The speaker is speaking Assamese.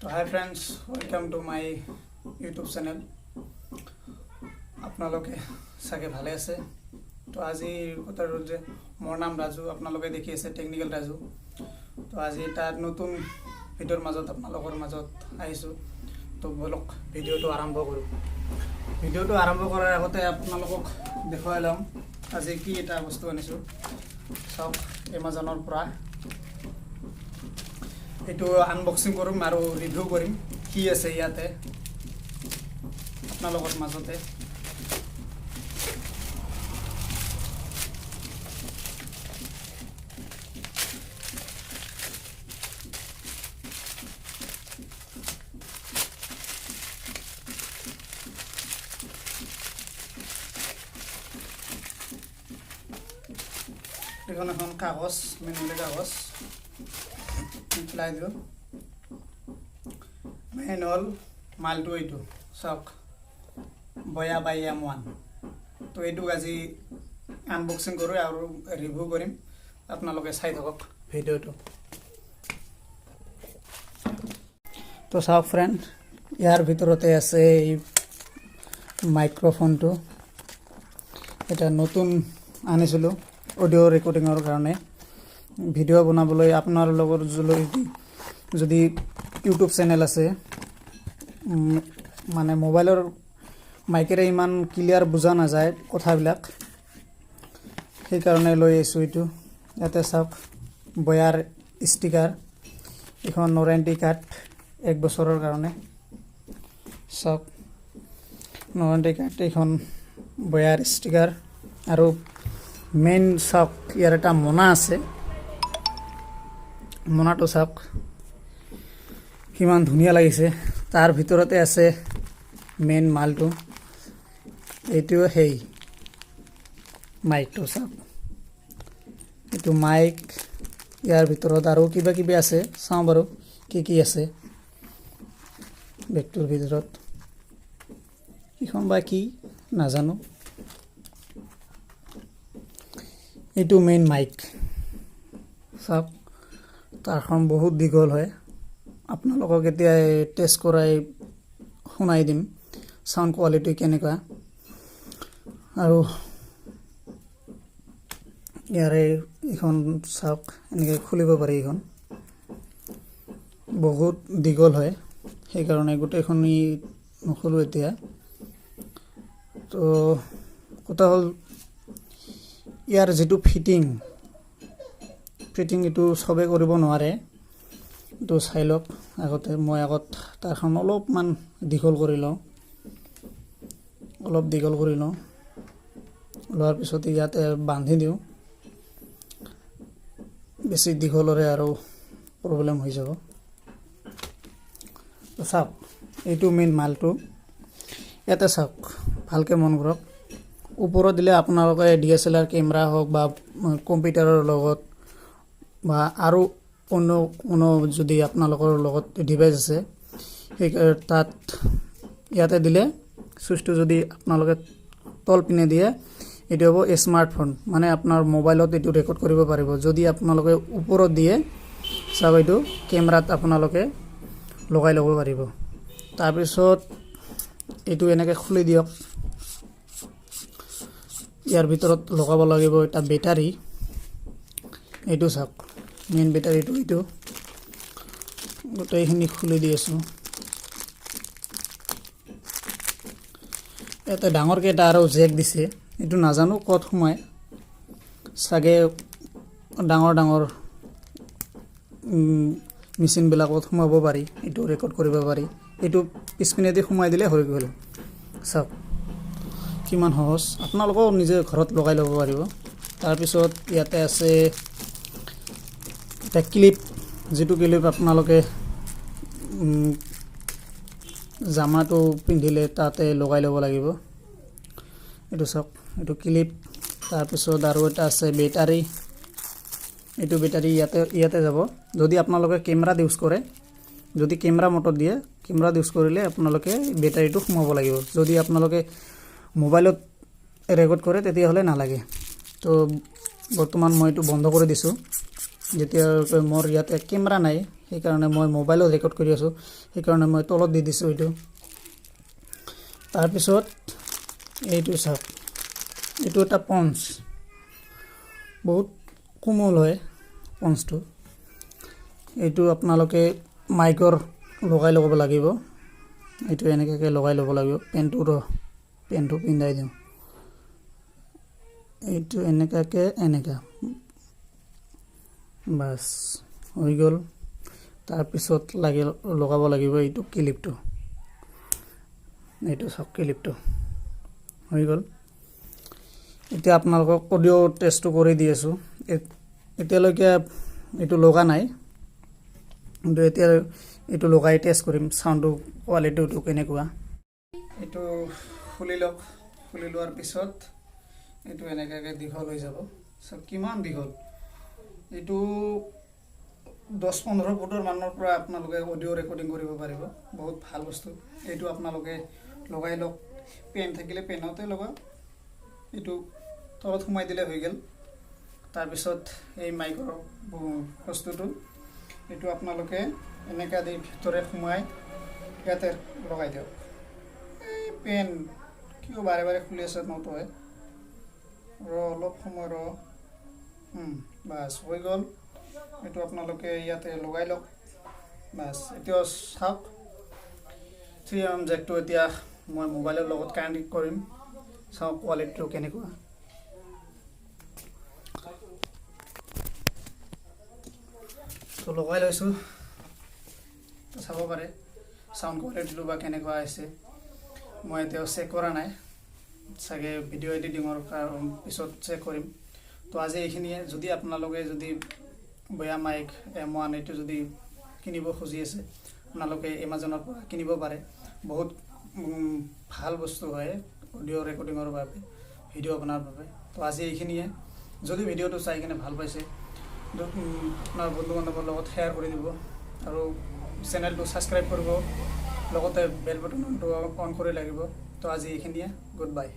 तो hi friends, welcome to my YouTube channel. आपनालोके सागे भाले आछे। तो আজি কথা যে মোৰ নাম ৰাজু, আপোনালোকে দেখি আছে টেকনিক্যাল ৰাজু। তো আজি এটা নতুন ভিডিঅ'ৰ মাজত আপোনালোকৰ মাজত আহিছোঁ। তো বলক ভিডিঅ'টো আৰম্ভ কৰোঁ। ভিডিঅ'টো আৰম্ভ কৰাৰ আগতে আপোনালোকক দেখুৱাই ল'ম আজি কি এটা বস্তু আনিছোঁ। চাওক, এমাজনৰ পৰা এইটো আনবক্সিং কৰিম আৰু ৰিভিউ কৰিম কি আছে ইয়াতে আপোনালোকৰ মাজতে। এখন এখন কাগজ, মেনুয়ালি কাগজ পেলাই দিওঁ। মেইন হ'ল মালটো এইটো চাওক, বয়া বাই M1। তো এইটোক আজি আনবক্সিং কৰোঁ আৰু ৰিভিউ কৰিম। আপোনালোকে চাই থাকক ভিডিঅ'টো। তো চাওক ফ্ৰেণ্ড, ইয়াৰ ভিতৰতে আছে এই মাইক্ৰফোনটো। এটা নতুন আনিছিলোঁ অডিঅ' ৰেকৰ্ডিঙৰ কাৰণে। ভিডিঅ' বনাবলৈ আপোনাৰ লগৰ যদি ইউটিউব চেনেল আছে, মানে মোবাইলৰ মাইকেৰে ইমান ক্লিয়াৰ বুজা নাযায় কথাবিলাক, সেইকাৰণে লৈ আহিছোঁ এইটো। ইয়াতে চাওক, বয়াৰ ষ্টিকাৰ, এখন ৱাৰেণ্টি কাৰ্ড 1 বছৰৰ কাৰণে। চাওক, ৱাৰেণ্টি কাৰ্ড, এইখন বয়াৰ ষ্টিকাৰ আৰু মেইন চাওক, ইয়াৰ এটা মোনা আছে। মোনাটো চাওক কিমান ধুনীয়া লাগিছে। তাৰ ভিতৰতে আছে মেইন মালটো, এইটো সেই মাইকটো চাওক, এইটো মাইক। ইয়াৰ ভিতৰত আৰু কিবা কিবি আছে, চাওঁ বাৰু কি কি আছে বেগটোৰ ভিতৰত। এইখন বা কি নাজানো। এইটো মেইন মাইক চাওক, তাৰখন বহুত দীঘল হয়। আপোনালোকক এতিয়া টেষ্ট কৰাই শুনাই দিম চাউণ্ড কোৱালিটি কেনেকুৱা। আৰু ইয়াৰে এইখন চাওক, এনেকৈ খুলিব পাৰি। এইখন বহুত দীঘল হয়, সেইকাৰণে গোটেইখনি নোখোলোঁ এতিয়া। তো কথা হ'ল, ইয়াৰ যিটো ফিটিং এইটো চবে কৰিব নোৱাৰে। এইটো চাই লওক আগতে। মই তাৰখন অলপমান দীঘল কৰি লওঁ, লোৱাৰ পিছত ইয়াতে বান্ধি দিওঁ। বেছি দীঘলৰে আৰু প্ৰব্লেম হৈ যাব। চাওক, এইটো মেইন মালটো। ইয়াতে চাওক, ভালকৈ মন কৰক। ওপৰত দিলে আপোনালোকে DSLR কেমেৰা হওক বা কম্পিউটাৰৰ লগত বা আৰু কোনো যদি আপোনালোকৰ লগত ডিভাইচ আছে, সেই তাত ইয়াতে দিলে চুইচটো যদি আপোনালোকে তল পিনে দিয়ে, এইটো হ'ব স্মাৰ্টফোন, মানে আপোনাৰ মোবাইলত এইটো ৰেকৰ্ড কৰিব পাৰিব। যদি আপোনালোকে ওপৰত দিয়ে, চাওক এইটো কেমেৰাত আপোনালোকে লগাই ল'ব পাৰিব। তাৰপিছত এইটো এনেকৈ খুলি দিয়ক। ইয়াৰ ভিতৰত লগাব লাগিব এটা বেটাৰী। এইটো চাওক, মেইন বেটাৰীটো এইটো। গোটেইখিনি খুলি দি আছোঁ। ইয়াতে ডাঙৰকৈ এটা আৰু জেক দিছে, এইটো নাজানো ক'ত সোমায়, চাগে ডাঙৰ মেচিনবিলাকত সোমাব পাৰি, এইটো ৰেকৰ্ড কৰিব পাৰি। এইটো পিছপিনেদি সোমাই দিলে হৈ গ'ল। চাওক কিমান সহজ, আপোনালোকেও নিজে ঘৰত লগাই ল'ব পাৰিব। তাৰপিছত ইয়াতে আছে এটা ক্লিপ, যিটো ক্লিপ আপোনালোকে জামাটো পিন্ধিলে তাতে লগাই ল'ব লাগিব। এইটো চাওক, এইটো ক্লিপ। তাৰপিছত আৰু এটা আছে বেটাৰী। এইটো বেটাৰী ইয়াতে যাব। যদি আপোনালোকে কেমেৰাত ইউজ কৰে, যদি কেমেৰা মটৰ দিয়ে, কেমেৰাত ইউজ কৰিলে আপোনালোকে বেটাৰীটো সোমাব লাগিব। যদি আপোনালোকে মোবাইলত ৰেকৰ্ড কৰে তেতিয়াহ'লে নালাগে। তো বৰ্তমান মই এইটো বন্ধ কৰি দিছোঁ, যেতিয়ালৈকে মোৰ ইয়াতে কেমেৰা নাই সেইকাৰণে মই মোবাইলত ৰেকৰ্ড কৰি আছোঁ, সেইকাৰণে মই তলত দি দিছোঁ এইটো। তাৰপিছত এইটো চাওক, এইটো এটা পঞ্চ, বহুত কোমল হয় পঞ্চটো। এইটো আপোনালোকে মাইকৰ লগাই ল'ব লাগিব। এইটো এনেকৈ লগাই ল'ব লাগিব। পেনটো পিন্ধাই দিওঁ। এইটো এনেকা বাছ হৈ গ'ল। তাৰপিছত লগাব লাগিব এইটো ক্লিপটো। এইটো চাওক, ক্লিপটো হৈ গ'ল। এতিয়া আপোনালোকক অডিঅ' টেষ্টটো কৰি দি আছোঁ। এতিয়ালৈকে এইটো লগা নাই, কিন্তু এতিয়া এইটো লগাই টেষ্ট কৰিম, চাউণ্ডটো কোৱালিটিটো কেনেকুৱা। এইটো খুলি লওক। খুলি লোৱাৰ পিছত এইটো এনেকৈ দীঘল হৈ যাব। চাওক কিমান দীঘল। এইটো 10-15 ফুটৰ মানৰ পৰা আপোনালোকে অডিঅ' ৰেকৰ্ডিং কৰিব পাৰিব। বহুত ভাল বস্তু। এইটো আপোনালোকে লগাই লওক। পেন থাকিলে পেনতে লগাওক। এইটো তলত সোমাই দিলে হৈ গ'ল। তাৰপিছত এই মাইকৰ বস্তুটো এইটো আপোনালোকে এনেকৈ দি ভিতৰে সোমাই ইয়াতে লগাই দিয়ক। এই পেন কিয় বাৰে বাৰে খুলি আছে নতয়। অলপ সময় বাছ হৈ গ'ল। এইটো আপোনালোকে ইয়াতে লগাই লওক। বাছ এতিয়া চাওক, 3mm জেকটো এতিয়া মই মোবাইলৰ লগত কানেক্ট কৰিম। চাওক কোৱালিটিটো কেনেকুৱা। তো লগাই লৈছোঁ, চাব পাৰে চাউণ্ড কোৱালিটিটো বা কেনেকুৱা আহিছে। মই এতিয়াও চেক কৰা নাই, চাগে ভিডিঅ' এডিটিঙৰ পিছত চেক কৰিম। তো আজি এইখিনিয়ে। যদি আপোনালোকে বেয়া মাইক M1 এইটো যদি কিনিব খুজি আছে, আপোনালোকে এমাজনৰ পৰা কিনিব পাৰে। বহুত ভাল বস্তু হয় অডিঅ' ৰেকৰ্ডিঙৰ বাবে, ভিডিঅ' বনোৱাৰ বাবে। তো আজি এইখিনিয়ে। যদি ভিডিঅ'টো চাই কিনে ভাল পাইছে, আপোনাৰ বন্ধু বান্ধৱৰ লগত শ্বেয়াৰ কৰি দিব আৰু চেনেলটো ছাবস্ক্ৰাইব কৰিব, লগতে বেল বাটনটো অন কৰি লাগিব। তো আজি এইখিনিয়ে। Good bye.